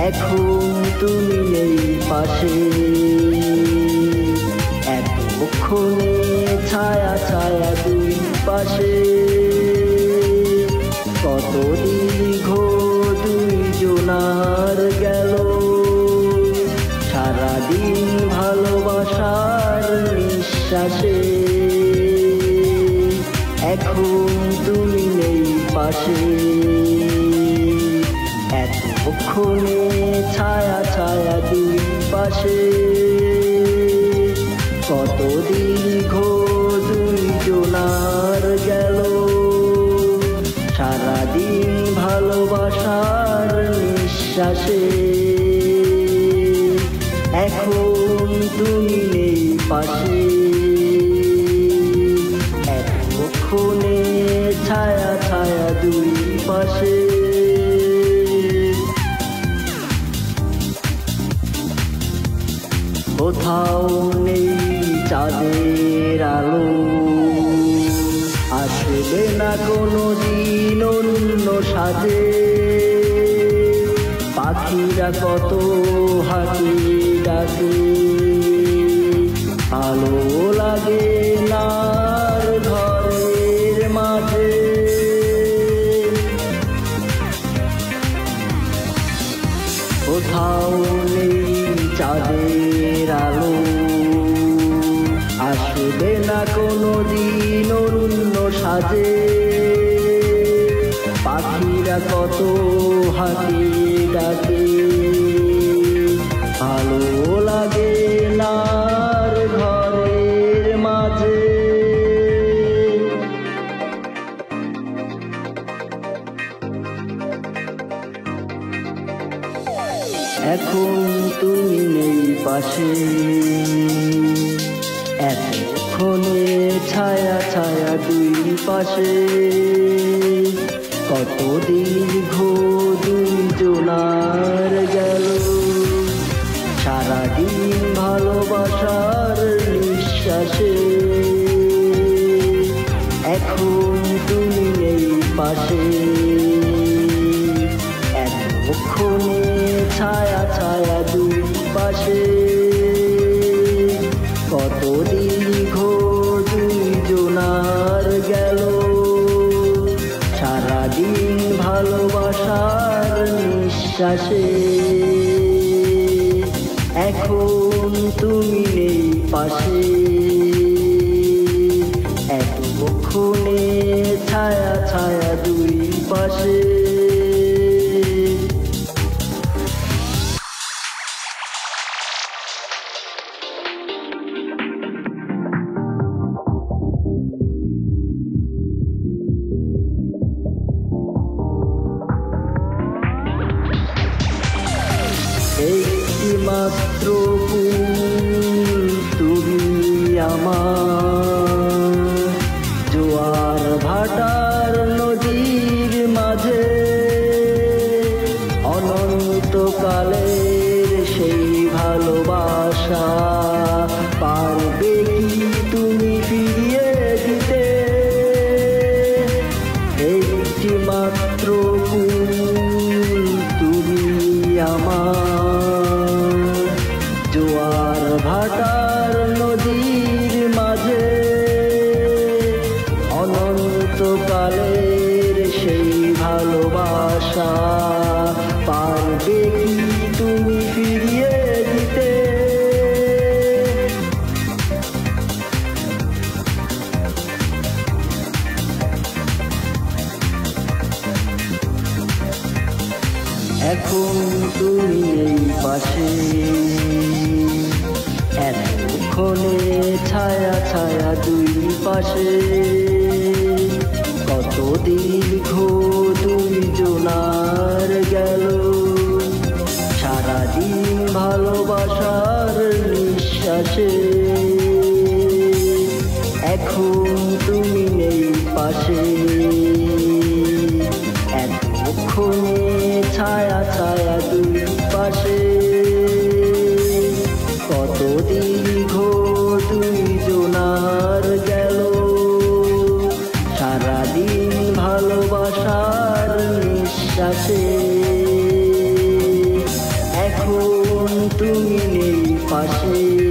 এখন তুমি নেই পাশে, এতক্ষণে ছায়া ছায়া দুই পাশে, কত দীর্ঘ দুইজনার গেল সারাদিন ভালোবাসার নিঃশ্বাসে। এখন তুমি নেই পাশে, এতক্ষণে ছায়া ছায়া দুই পাশে, কত দীর্ঘ দুইজনার গেল সারাদিন ভালোবাসার নিঃশ্বাসে। এখন তুমি নেই পাশে, এতক্ষণে ছায়া ছায়া দুই পাশে। কোথাও নেই চাঁদের আলো, আসবে না কোনো দিন অন্য সাজে, পাখিরা কত হাসি ডাকে, ভালো লাগে না ঘরের মাঝে। কোথাও নেই চাঁদের আলো, আসবে না কোনো দিন অন্য সাজে, পাখিরা কত হাসি ডাকে, ভালো লাগে না ঘরের মাঝে। এখন তুমি নেই পাশে, এতক্ষণে ছায়া ছায়া দুই পাশে, কত দীর্ঘ দুইজনার গেল সারাদিন ভালোবাসার নিঃশ্বাসে। এখন তুমি নেই পাশে, এতক্ষণে ছায়া ছায়া দুই পাশে, কত দীর্ঘ দুইজনার গেল সারাদিন ভালোবাসার নিঃশ্বাসে। এখন তুমি নেই পাশে, এতক্ষণে ছায়া ছায়া দুই পাশে। একটি মাত্র ফুল তুমি আমার, জোয়ার ভাটার নদীর মাঝে, অনন্তকালের সেই ভালোবাসা পারবে কি তুমি ফিরিয়ে দিতে? একটি মাত্র ফুল তুমি আমার, জোয়ার ভাটার নদীর মাঝে, অনন্তকালের সেই ভালোবাসা পারবে কি তুমি ফিরিয়ে দিতে? এখন তুমি নেই পাশে, এতক্ষণে ছায়া ছায়া দুই পাশে, কত দীর্ঘ দুইজনার গেল সারাদিন ভালোবাসার নিঃশ্বাসে। এখন তুমি নেই পাশে, এতক্ষণে ছায়া ছায়া দুই পাশে, কত দীর্ঘ দুইজনার গেল সারাদিন ভালোবাসার নিঃশ্বাসে। তুমি নেই পাশে।